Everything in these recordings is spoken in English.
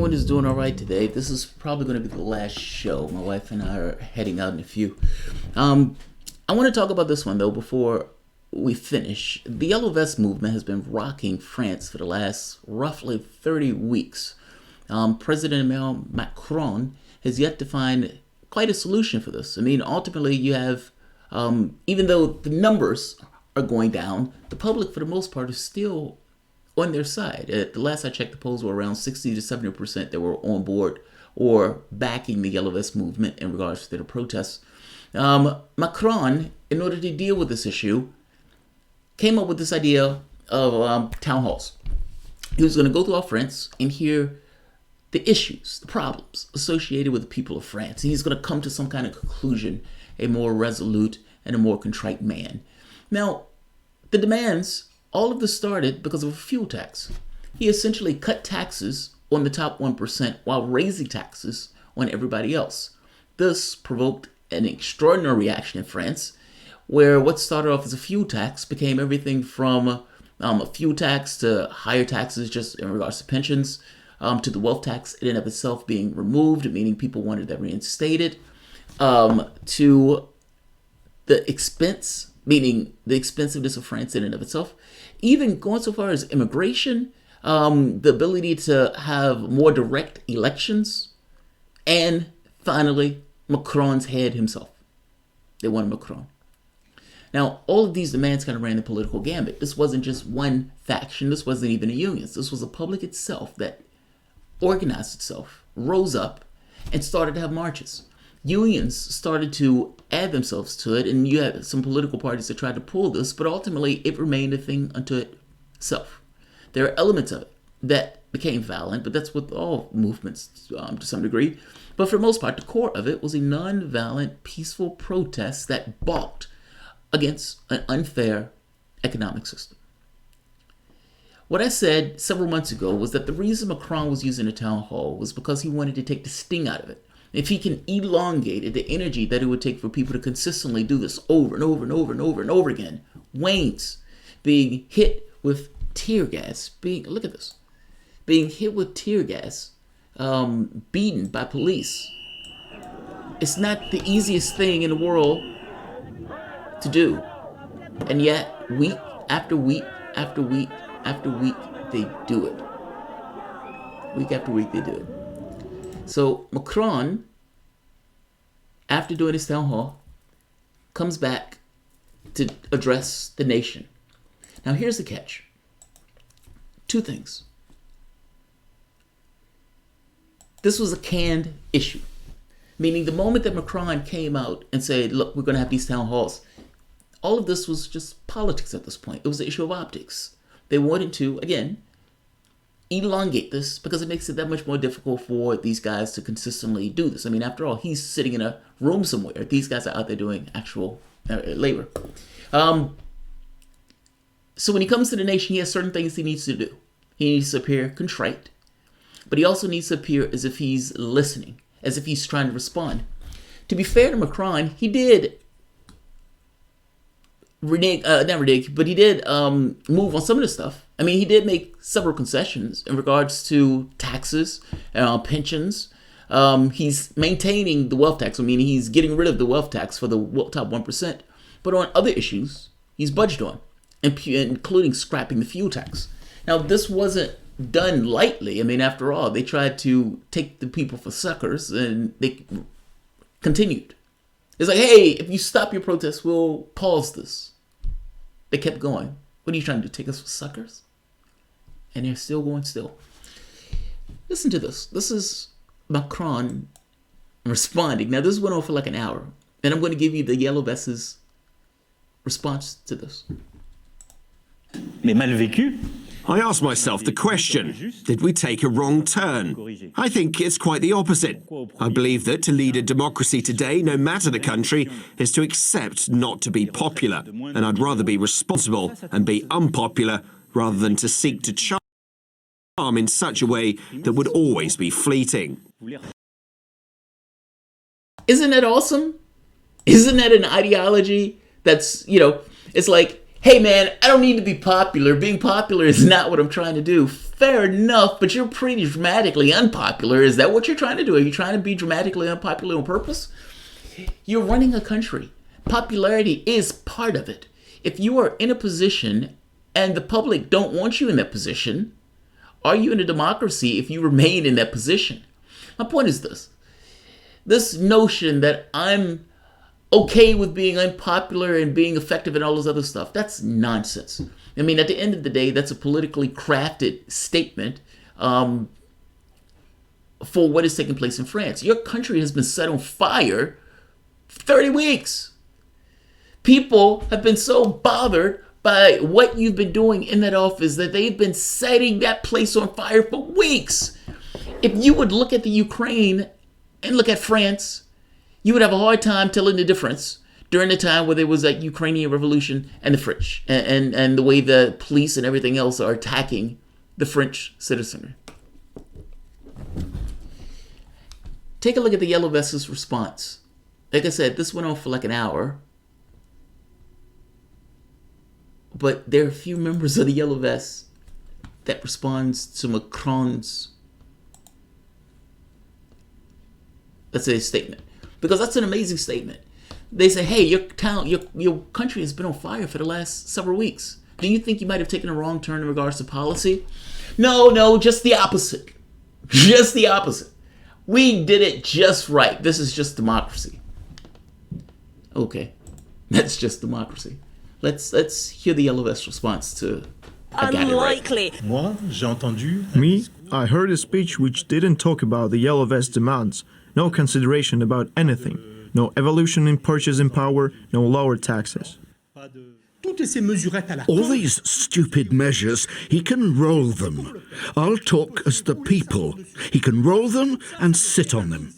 everyone is doing all right today. This is probably going to be the last show. My wife and I are heading out in a few. I want to talk about this one, though, before we finish. The Yellow Vest movement has been rocking France for the last roughly 30 weeks. President Emmanuel Macron has yet to find quite a solution for this. I mean, ultimately, you have, even though the numbers are going down, the public, for the most part, is still on their side. The last I checked, the polls were around 60 to 70% that were on board or backing the Yellow Vest movement in regards to the protests. Macron, in order to deal with this issue, came up with this idea of town halls. He was going to go throughout France and hear the issues, the problems associated with the people of France. And he's going to come to some kind of conclusion, a more resolute and a more contrite man. Now, the demands, all of this started because of a fuel tax. He essentially cut taxes on the top 1% while raising taxes on everybody else. This provoked an extraordinary reaction in France, where what started off as a fuel tax became everything from a fuel tax to higher taxes just in regards to pensions, to the wealth tax in and of itself being removed, meaning people wanted that reinstated, to the expense, meaning the expensiveness of France in and of itself, even going so far as immigration, the ability to have more direct elections, and finally, Macron's head himself. They wanted Macron. Now, all of these demands kind of ran the political gambit. This wasn't just one faction. This wasn't even a union. This was the public itself that organized itself, rose up, and started to have marches. Unions started to add themselves to it, and you had some political parties that tried to pull this, but ultimately it remained a thing unto itself. There are elements of it that became violent, but that's with all movements to some degree. But for the most part, the core of it was a non-violent, peaceful protest that balked against an unfair economic system. What I said several months ago was that the reason Macron was using a town hall was because he wanted to take the sting out of it. If he can elongate it, the energy that it would take for people to consistently do this over and over and over and over and over again wanes. Being hit with tear gas, look at this, being hit with tear gas, beaten by police. It's not the easiest thing in the world to do. And yet, week after week after week after week, they do it. Week after week, they do it. So Macron, after doing his town hall, comes back to address the nation. Now here's the catch. Two things. This was a canned issue, meaning the moment that Macron came out and said, look, we're going to have these town halls, all of this was just politics at this point. It was an issue of optics. They wanted to, again, elongate this because it makes it that much more difficult for these guys to consistently do this. I mean, after all, he's sitting in a room somewhere. These guys are out there doing actual labor. So when he comes to the nation, he has certain things he needs to do. He needs to appear contrite, but he also needs to appear as if he's listening, as if he's trying to respond. To be fair to Macron, he did but he did move on some of the stuff. I mean, he did make several concessions in regards to taxes, pensions. He's maintaining the wealth tax. I mean, he's getting rid of the wealth tax for the top 1%. But on other issues, he's budged on, including scrapping the fuel tax. Now, this wasn't done lightly. I mean, after all, they tried to take the people for suckers, and they continued. It's like, hey, if you stop your protests, we'll pause this. They kept going. What are you trying to do, take us for suckers? And they're still going still. Listen to this. This is Macron responding. Now, this went on for like an hour. And I'm going to give you the Yellow Vest's response to this. Mais mal vécu. I ask myself the question, did we take a wrong turn? I think it's quite the opposite. I believe that to lead a democracy today, no matter the country, is to accept not to be popular. And I'd rather be responsible and be unpopular rather than to seek to charm in such a way that would always be fleeting. Isn't that awesome? Isn't that an ideology that's, it's like, hey man, I don't need to be popular. Being popular is not what I'm trying to do. fair enough, but you're pretty dramatically unpopular. Is that what you're trying to do? Are you trying to be dramatically unpopular on purpose? You're running a country. Popularity is part of it. If you are in a position and the public don't want you in that position, are you in a democracy if you remain in that position? My point is this. This notion that I'm okay with being unpopular and being effective and all this other stuff, that's nonsense. I mean, at the end of the day, that's a politically crafted statement for what is taking place in France. Your country has been set on fire for 30 weeks. People have been so bothered by what you've been doing in that office that they've been setting that place on fire for weeks. If you would look at the Ukraine and look at France, you would have a hard time telling the difference during the time where there was that Ukrainian revolution and the French and the way the police and everything else are attacking the French citizenry. Take a look at the Yellow Vests' response. Like I said, this went on for like an hour. But there are a few members of the Yellow Vests that responds to Macron's, let's say, statement. Because that's an amazing statement. They say, hey, your country has been on fire for the last several weeks. Do you think you might have taken a wrong turn in regards to policy? No, just the opposite. Just the opposite. We did it just right. This is just democracy. Okay, that's just democracy. Let's hear the Yellow Vest response to unlikely. Me, I heard a speech which didn't talk about the Yellow Vest demands, no consideration about anything, no evolution in purchasing power, no lower taxes. All these stupid measures, he can roll them. I'll talk as the people. He can roll them and sit on them.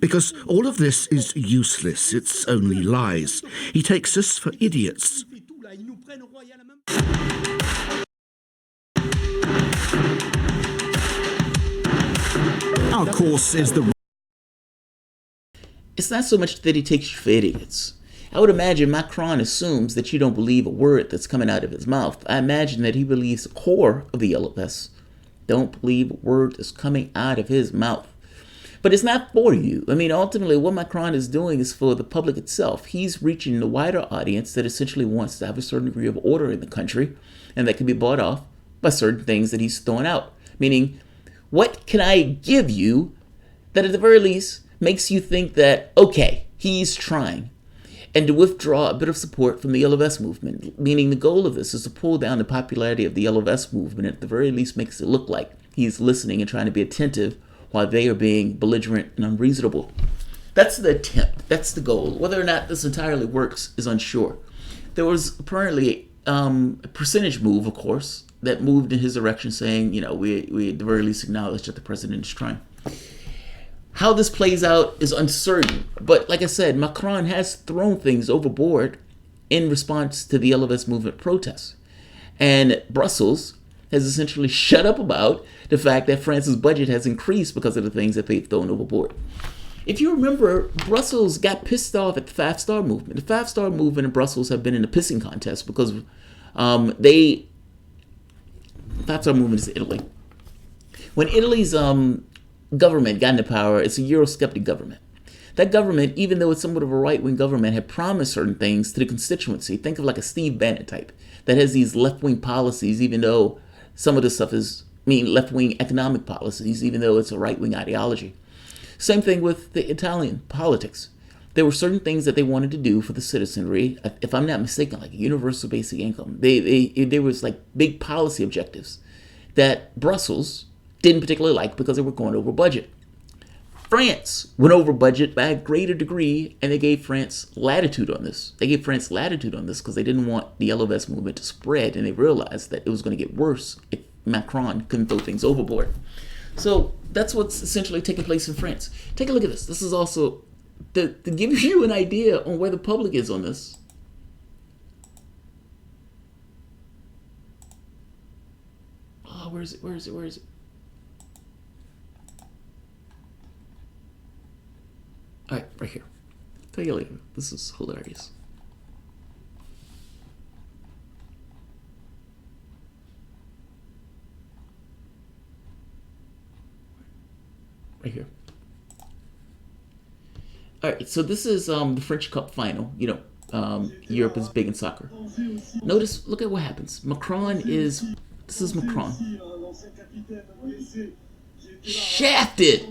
Because all of this is useless, it's only lies. He takes us for idiots. Our course is the... It's not so much that he takes you for idiots. I would imagine Macron assumes that you don't believe a word that's coming out of his mouth. I imagine that he believes the core of the Yellow Vests don't believe a word that's coming out of his mouth. But it's not for you. I mean, ultimately, what Macron is doing is for the public itself. He's reaching the wider audience that essentially wants to have a certain degree of order in the country, and that can be bought off by certain things that he's throwing out. Meaning, what can I give you that at the very least makes you think that, okay, he's trying, and to withdraw a bit of support from the Yellow Vest movement? Meaning the goal of this is to pull down the popularity of the Yellow Vest movement, and at the very least makes it look like he's listening and trying to be attentive while they are being belligerent and unreasonable. That's the attempt. That's the goal. Whether or not this entirely works is unsure. There was apparently a percentage move, of course, that moved in his direction, saying, we at the very least acknowledge that the president is trying. How this plays out is uncertain. But like I said, Macron has thrown things overboard in response to the Yellow Vest movement protests. And Brussels has essentially shut up about the fact that France's budget has increased because of the things that they've thrown overboard. If you remember, Brussels got pissed off at the 5-star movement. The 5-star movement in Brussels have been in a pissing contest because 5-star movement is Italy. When Italy's government got into power, it's a Eurosceptic government. That government, even though it's somewhat of a right-wing government, had promised certain things to the constituency. Think of like a Steve Bannon type that has these left-wing policies, even though some of this stuff is left-wing economic policies, even though it's a right-wing ideology. Same thing with the Italian politics. There were certain things that they wanted to do for the citizenry. If I'm not mistaken, like a universal basic income. There was like big policy objectives that Brussels didn't particularly like because they were going over budget. France went over budget by a greater degree, and they gave France latitude on this. They gave France latitude on this because they didn't want the Yellow Vest movement to spread, and they realized that it was going to get worse if Macron couldn't throw things overboard. So that's what's essentially taking place in France. Take a look at this. This is also to give you an idea on where the public is on this. Oh, where is it? All right, right here. Tell you later. This is hilarious. right here. All right, so this is the French Cup final. You know, Europe is big in soccer. Notice, look at what happens. This is Macron. Shafted.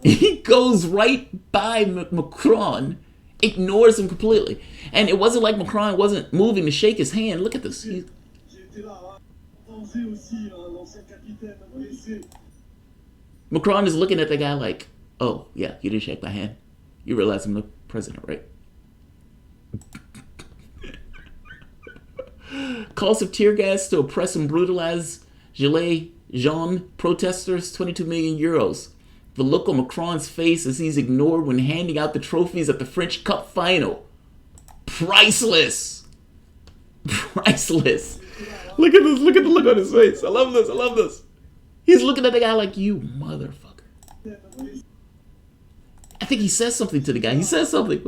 He goes right by Macron, ignores him completely. And it wasn't like Macron wasn't moving to shake his hand. Look at this. Macron is looking at the guy like, oh, yeah, you didn't shake my hand. You realize I'm the president, right? Calls of tear gas to oppress and brutalize Gilets jaunes protesters, 22 million euros. The look on Macron's face as he's ignored when handing out the trophies at the French Cup final. Priceless. Priceless. Look at this. Look at the look on his face. I love this. I love this. He's looking at the guy like, you motherfucker. I think he says something to the guy. He says something.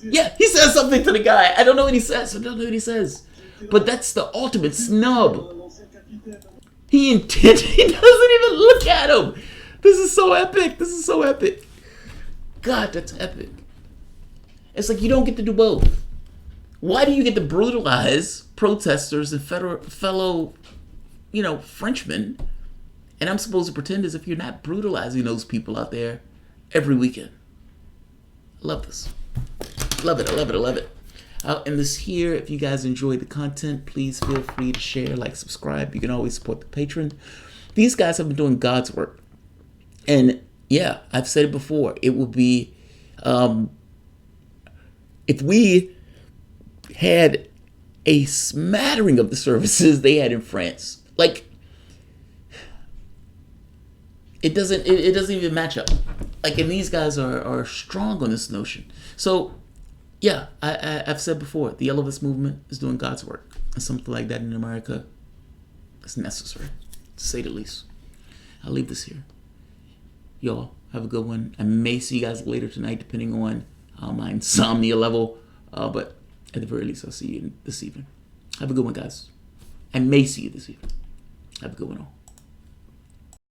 Yeah, he says something to the guy. I don't know what he says. I don't know what he says. But that's the ultimate snub. He doesn't even look at him. This is so epic. This is so epic. God, that's epic. It's like you don't get to do both. Why do you get to brutalize protesters and fellow, you know, Frenchmen? And I'm supposed to pretend as if you're not brutalizing those people out there every weekend. I love this. Love it. I love it. I love it. I'll end this here. If you guys enjoyed the content, please feel free to share, like, subscribe. You can always support the patron. These guys have been doing God's work. And yeah, I've said it before. It would be, if we had a smattering of the services they had in France, like, it doesn't even match up. Like, and these guys are strong on this notion. So yeah, I've said before, the Yellow Vest movement is doing God's work. And something like that in America is necessary, to say the least. I'll leave this here. Y'all, have a good one. I may see you guys later tonight, depending on my insomnia level. But at the very least, I'll see you this evening. Have a good one, guys. I may see you this evening. Have a good one all.